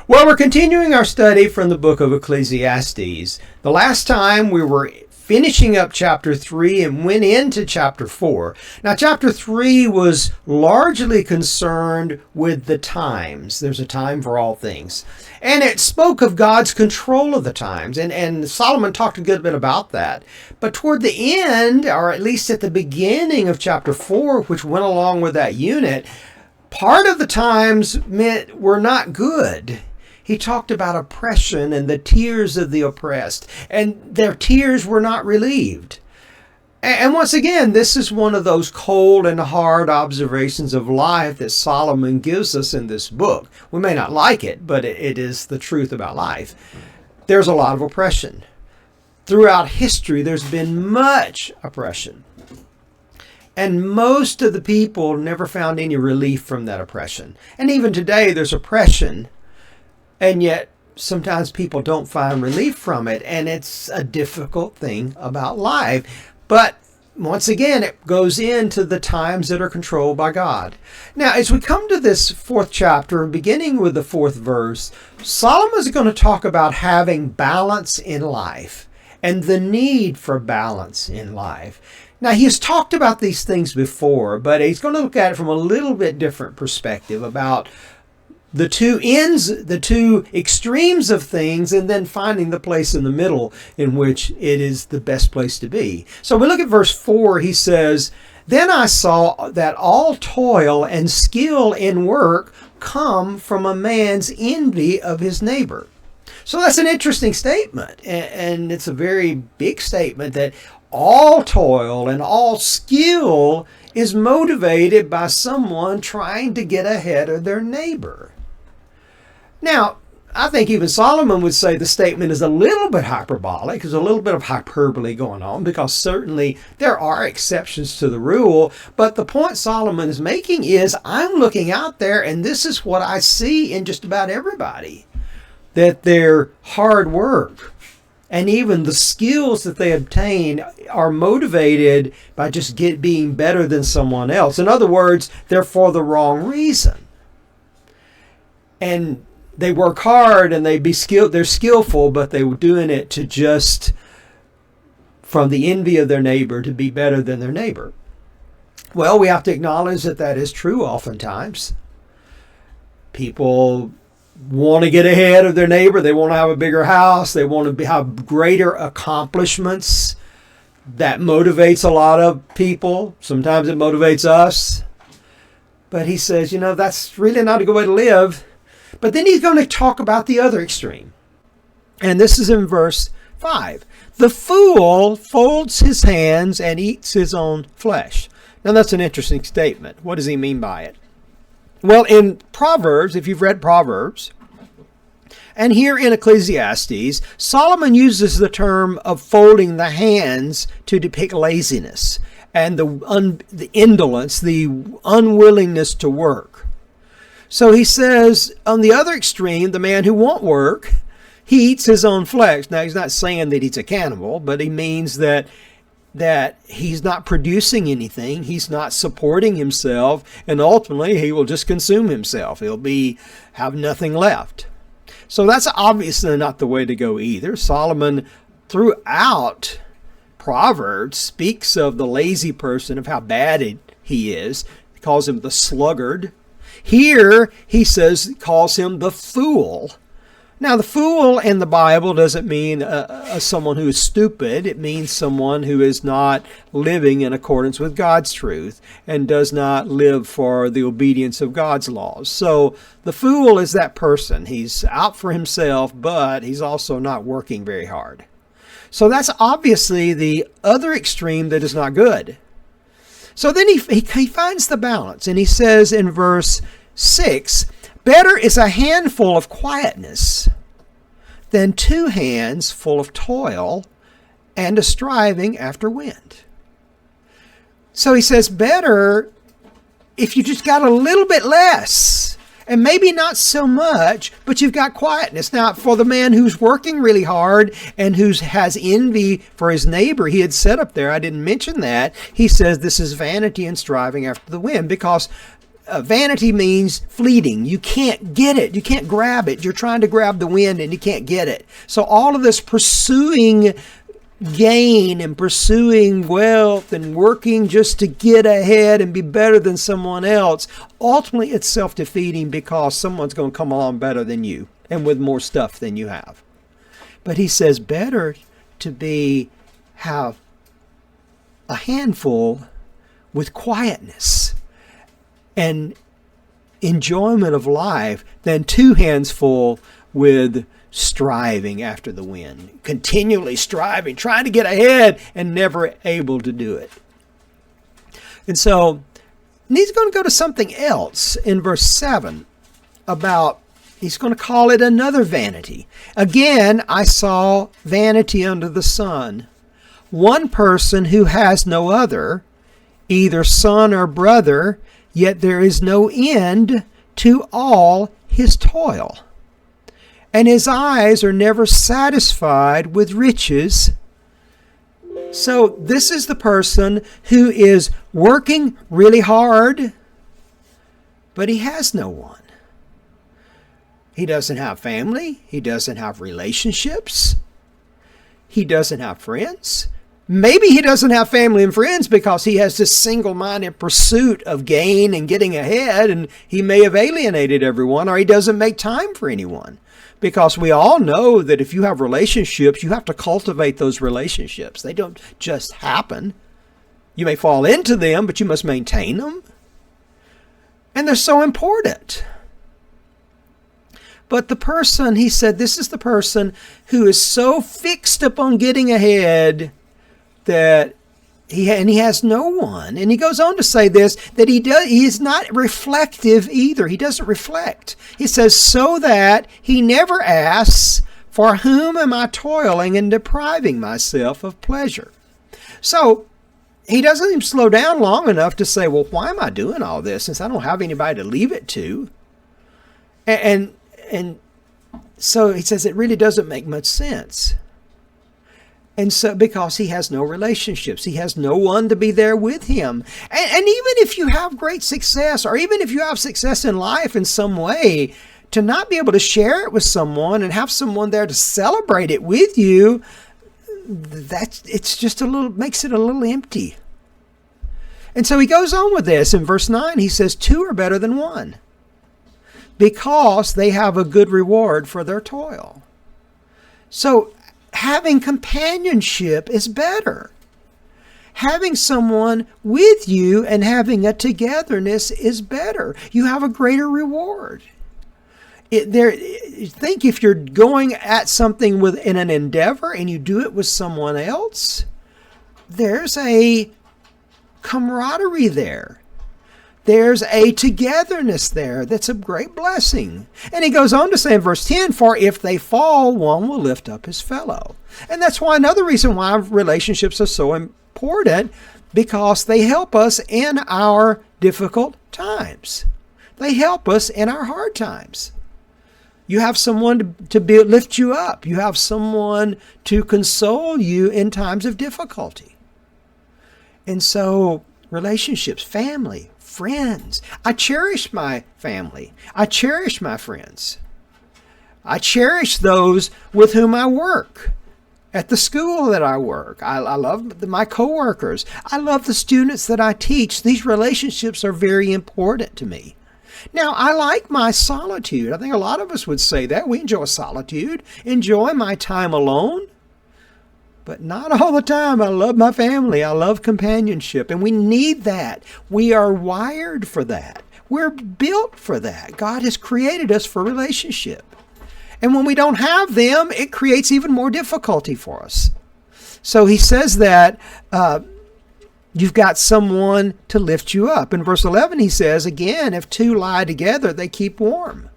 Well, we're continuing our study from the book of Ecclesiastes. The last time we were finishing up chapter 3 and went into chapter 4. Now, chapter 3 was largely concerned with the times. There's a time for all things. And it spoke of God's control of the times. And Solomon talked a good bit about that. But toward the end, or at least at the beginning of chapter 4, which went along with that unit, part of the times meant were not good. He talked about oppression and the tears of the oppressed, and their tears were not relieved. And once again, this is one of those cold and hard observations of life that Solomon gives us in this book. We may not like it, but it is the truth about life. There's a lot of oppression. Throughout history, there's been much oppression. And most of the people never found any relief from that oppression. And even today, there's oppression. And yet, sometimes people don't find relief from it, and it's a difficult thing about life. But once again, it goes into the times that are controlled by God. Now, as we come to this 4th chapter, beginning with the 4th verse, Solomon is going to talk about having balance in life and the need for balance in life. Now, he's talked about these things before, but he's going to look at it from a little bit different perspective about the two ends, the two extremes of things, and then finding the place in the middle in which it is the best place to be. So we look at verse 4, he says, "Then I saw that all toil and skill in work come from a man's envy of his neighbor." So that's an interesting statement, and it's a very big statement that all toil and all skill is motivated by someone trying to get ahead of their neighbor. Now, I think even Solomon would say the statement is a little bit hyperbolic. There's a little bit of hyperbole going on because certainly there are exceptions to the rule. But the point Solomon is making is I'm looking out there and this is what I see in just about everybody. That their hard work and even the skills that they obtain are motivated by just being better than someone else. In other words, they're for the wrong reason. And they work hard and they're skillful, but they were doing it to just from the envy of their neighbor to be better than their neighbor. Well, we have to acknowledge that that is true oftentimes. People want to get ahead of their neighbor. They want to have a bigger house. They want to have greater accomplishments. That motivates a lot of people. Sometimes it motivates us. But he says, that's really not a good way to live. But then he's going to talk about the other extreme. And this is in verse 5. "The fool folds his hands and eats his own flesh." Now that's an interesting statement. What does he mean by it? Well, in Proverbs, if you've read Proverbs, and here in Ecclesiastes, Solomon uses the term of folding the hands to depict laziness and the indolence, the unwillingness to work. So he says, on the other extreme, the man who won't work, he eats his own flesh. Now, he's not saying that he's a cannibal, but he means that he's not producing anything. He's not supporting himself. And ultimately, he will just consume himself. He'll have nothing left. So that's obviously not the way to go either. Solomon, throughout Proverbs, speaks of the lazy person, of how bad he is. He calls him the sluggard. Here, he calls him the fool. Now, the fool in the Bible doesn't mean someone who is stupid. It means someone who is not living in accordance with God's truth and does not live for the obedience of God's laws. So the fool is that person. He's out for himself, but he's also not working very hard. So that's obviously the other extreme that is not good. So then he finds the balance, and he says in verse 6, "Better is a handful of quietness than 2 hands full of toil and a striving after wind." So he says better if you just got a little bit less, and maybe not so much, but you've got quietness. Now, for the man who's working really hard and who has envy for his neighbor, he had said up there, I didn't mention that, he says this is vanity and striving after the wind, because vanity means fleeting. You can't get it. You can't grab it. You're trying to grab the wind and you can't get it. So all of this pursuing gain and pursuing wealth and working just to get ahead and be better than someone else, ultimately it's self-defeating because someone's going to come along better than you and with more stuff than you have. But he says better to have a handful with quietness and enjoyment of life than 2 hands full with striving after the wind, continually striving, trying to get ahead and never able to do it. And so he's going to go to something else in verse 7 about, he's going to call it another vanity. Again, I saw vanity under the sun. One person who has no other, either son or brother, yet there is no end to all his toil. And his eyes are never satisfied with riches. So this is the person who is working really hard, but he has no one. He doesn't have family. He doesn't have relationships. He doesn't have friends. Maybe he doesn't have family and friends because he has this single-minded pursuit of gain and getting ahead, and he may have alienated everyone, or he doesn't make time for anyone. Because we all know that if you have relationships, you have to cultivate those relationships. They don't just happen. You may fall into them, but you must maintain them. And they're so important. But the person, he said, this is the person who is so fixed upon getting ahead that he has no one. And he goes on to say this, that he is not reflective either. He doesn't reflect. He says, so that he never asks, for whom am I toiling and depriving myself of pleasure? So he doesn't even slow down long enough to say, well, why am I doing all this since I don't have anybody to leave it to? And so he says it really doesn't make much sense. And so, because he has no relationships, he has no one to be there with him. And even if you have great success, or even if you have success in life in some way, to not be able to share it with someone and have someone there to celebrate it with you, makes it a little empty. And so he goes on with this. In verse 9, he says, 2 are better than 1, because they have a good reward for their toil. So, having companionship is better. Having someone with you and having a togetherness is better. You have a greater reward. Think if you're going at something in an endeavor and you do it with someone else, there's a camaraderie there. There's a togetherness there that's a great blessing. And he goes on to say in verse 10, for if they fall, one will lift up his fellow. And that's why another reason why relationships are so important, because they help us in our difficult times. They help us in our hard times. You have someone to lift you up. You have someone to console you in times of difficulty. And so relationships, family, friends. I cherish my family. I cherish my friends. I cherish those with whom I work. At the school that I work, I love my coworkers. I love the students that I teach. These relationships are very important to me. Now, I like my solitude. I think a lot of us would say that. We enjoy solitude, enjoy my time alone. But not all the time. I love my family. I love companionship. And we need that. We are wired for that. We're built for that. God has created us for relationship. And when we don't have them, it creates even more difficulty for us. So he says that you've got someone to lift you up. In verse 11 he says, again, if 2 lie together, they keep warm.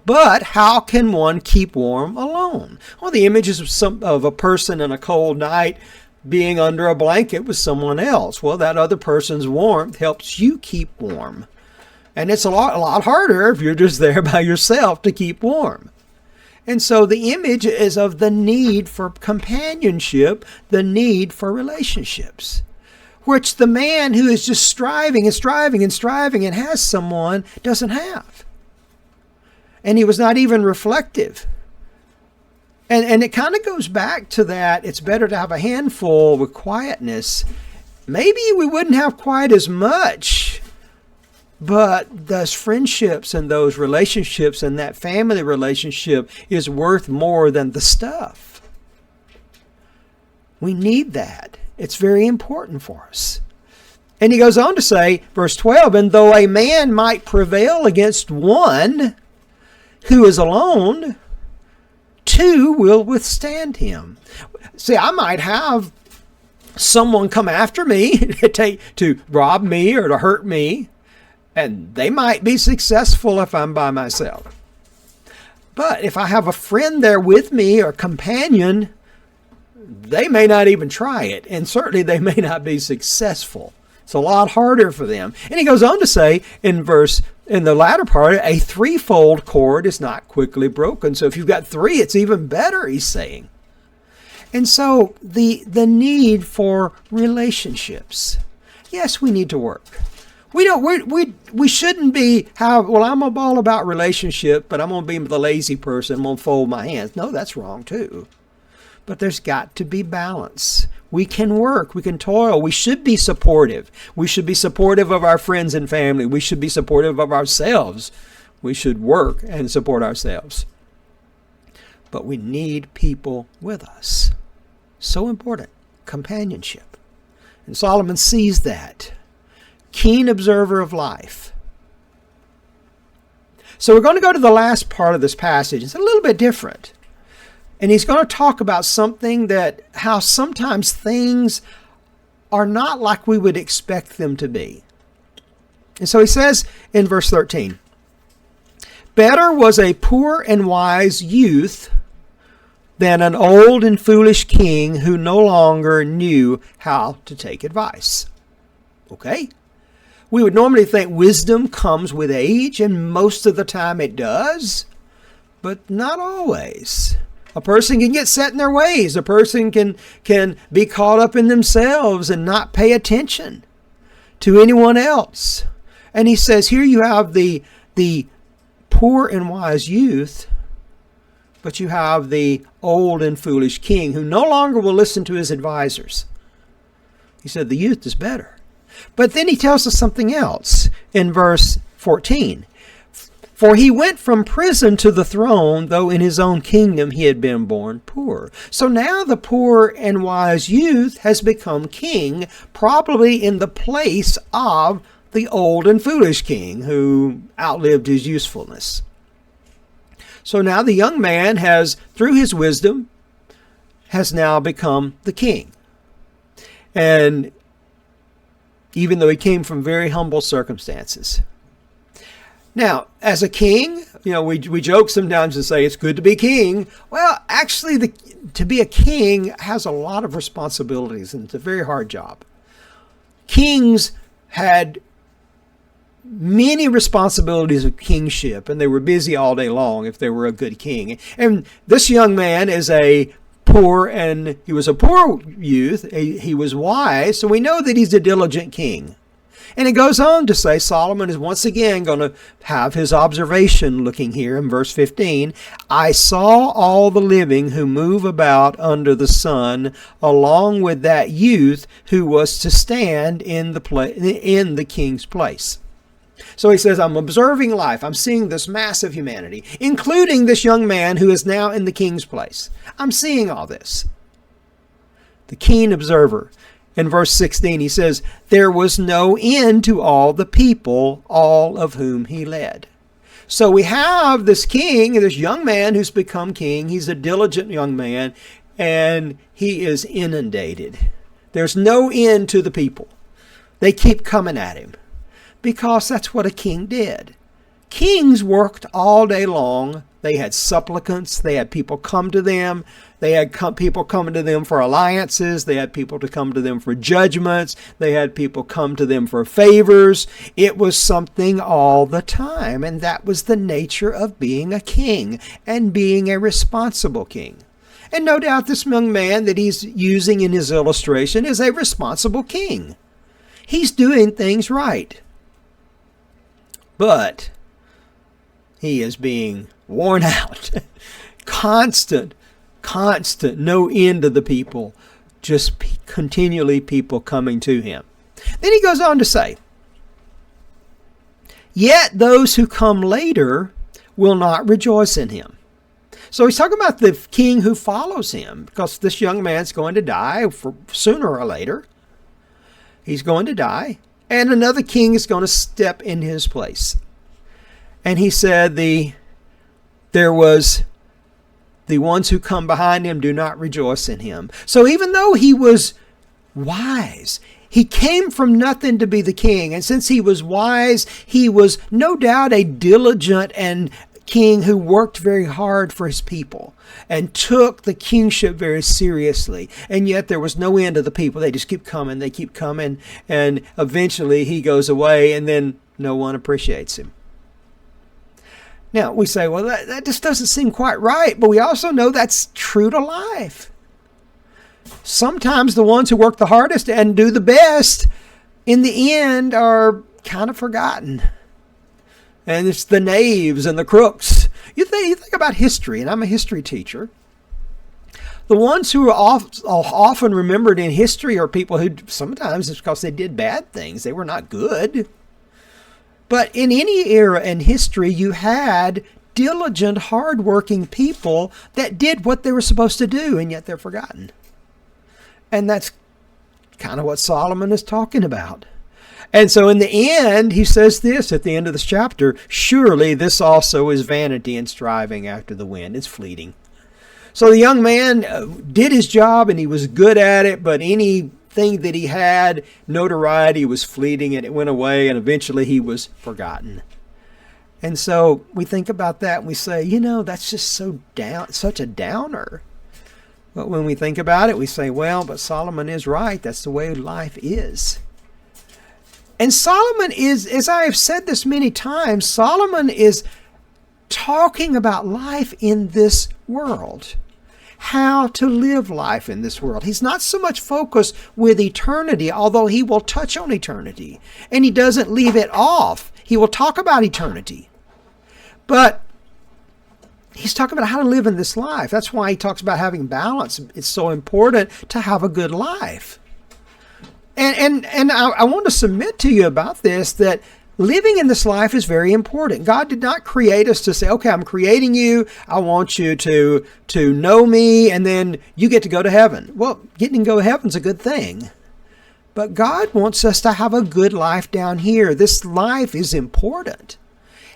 But how can one keep warm alone? Well, the image is of a person in a cold night being under a blanket with someone else. Well, that other person's warmth helps you keep warm. And it's a lot harder if you're just there by yourself to keep warm. And so the image is of the need for companionship, the need for relationships. which the man who is just striving and striving and striving and has someone doesn't have. And he was not even reflective. And it kind of goes back to that. It's better to have a handful with quietness. Maybe we wouldn't have quite as much, but those friendships and those relationships and that family relationship is worth more than the stuff. We need that. It's very important for us. And he goes on to say, verse 12, and though a man might prevail against one who is alone, two will withstand him. See, I might have someone come after me to rob me or to hurt me, and they might be successful if I'm by myself. But if I have a friend there with me or companion, they may not even try it, and certainly they may not be successful. It's a lot harder for them. And he goes on to say in the latter part, a threefold cord is not quickly broken. So if you've got three, it's even better, he's saying. And so the need for relationships. Yes, we need to work. We shouldn't be I'm all about relationship, but I'm going to be the lazy person. I'm going to fold my hands. No, that's wrong too. But there's got to be balance. We can work. We can toil. We should be supportive. We should be supportive of our friends and family. We should be supportive of ourselves. We should work and support ourselves. But we need people with us. So important. Companionship. And Solomon sees that. Keen observer of life. So we're going to go to the last part of this passage. It's a little bit different. And he's going to talk about how sometimes things are not like we would expect them to be. And so he says in verse 13, better was a poor and wise youth than an old and foolish king who no longer knew how to take advice. Okay? We would normally think wisdom comes with age, and most of the time it does, but not always. A person can get set in their ways. A person can be caught up in themselves and not pay attention to anyone else. And he says, here you have the poor and wise youth, but you have the old and foolish king who no longer will listen to his advisors. He said the youth is better. But then he tells us something else in verse 14. For he went from prison to the throne, though in his own kingdom he had been born poor. So now the poor and wise youth has become king, probably in the place of the old and foolish king who outlived his usefulness. So now the young man has, through his wisdom, has now become the king. And even though he came from very humble circumstances. Now, as a king, we joke sometimes and say it's good to be king. Well, actually, to be a king has a lot of responsibilities, and it's a very hard job. Kings had many responsibilities of kingship, and they were busy all day long if they were a good king. And this young man is he was a poor youth. He was wise, so we know that he's a diligent king. And it goes on to say Solomon is once again going to have his observation looking here in verse 15. I saw all the living who move about under the sun, along with that youth who was to stand in the king's place. So he says, I'm observing life. I'm seeing this mass of humanity, including this young man who is now in the king's place. I'm seeing all this. The keen observer. In verse 16, he says, there was no end to all the people, all of whom he led. So we have this king, this young man who's become king. He's a diligent young man, and he is inundated. There's no end to the people. They keep coming at him because that's what a king did. Kings worked all day long. They had supplicants. They had people come to them. They had people coming to them for alliances. They had people to come to them for judgments. They had people come to them for favors. It was something all the time. And that was the nature of being a king and being a responsible king. And no doubt this young man that he's using in his illustration is a responsible king. He's doing things right. But he is being worn out. Constant, no end to the people. Just continually people coming to him. Then he goes on to say, yet those who come later will not rejoice in him. So he's talking about the king who follows him, because this young man's going to die sooner or later. He's going to die, and another king is going to step in his place. And he said there was the ones who come behind him do not rejoice in him. So even though he was wise, he came from nothing to be the king. And since he was wise, he was no doubt a diligent and king who worked very hard for his people and took the kingship very seriously. And yet there was no end to the people. They just keep coming. They keep coming. And eventually he goes away, and then no one appreciates him. Now, we say, well, that just doesn't seem quite right. But we also know that's true to life. Sometimes the ones who work the hardest and do the best in the end are kind of forgotten. And it's the knaves and the crooks. You think about history, and I'm a history teacher. The ones who are often remembered in history are people who sometimes it's because they did bad things. They were not good. But in any era in history, you had diligent, hardworking people that did what they were supposed to do, and yet they're forgotten. And that's kind of what Solomon is talking about. And so in the end, he says this at the end of this chapter, surely this also is vanity and striving after the wind. It's fleeting. So the young man did his job and he was good at it, but anything that he had, notoriety, was fleeting and it went away, and eventually he was forgotten. And so we think about that and we say, that's just such a downer. But when we think about it, we say, well, but Solomon is right. That's the way life is. And Solomon is, as I have said this many times, Solomon is talking about life in this world. How to live life in this world. He's not so much focused with eternity, although he will touch on eternity. And he doesn't leave it off. He will talk about eternity. But he's talking about how to live in this life. That's why he talks about having balance. It's so important to have a good life. And I want to submit to you about this, that living in this life is very important. God did not create us to say, okay, I'm creating you. I want you to know me, and then you get to go to heaven. Well, getting to go to heaven is a good thing. But God wants us to have a good life down here. This life is important.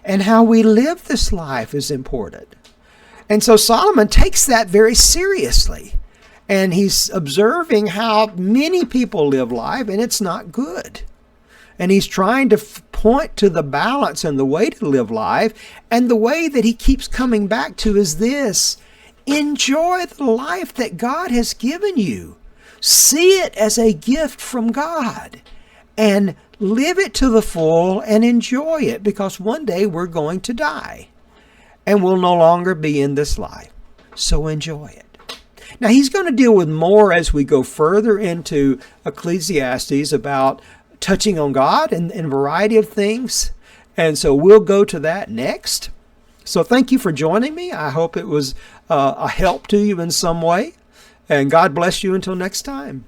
And how we live this life is important. And so Solomon takes that very seriously. And he's observing how many people live life, and it's not good. And he's trying to point to the balance and the way to live life. And the way that he keeps coming back to is this: enjoy the life that God has given you. See it as a gift from God. And live it to the full and enjoy it, because one day we're going to die. And we'll no longer be in this life. So enjoy it. Now, he's going to deal with more as we go further into Ecclesiastes about touching on God and a variety of things. And so we'll go to that next. So thank you for joining me. I hope it was a help to you in some way. And God bless you until next time.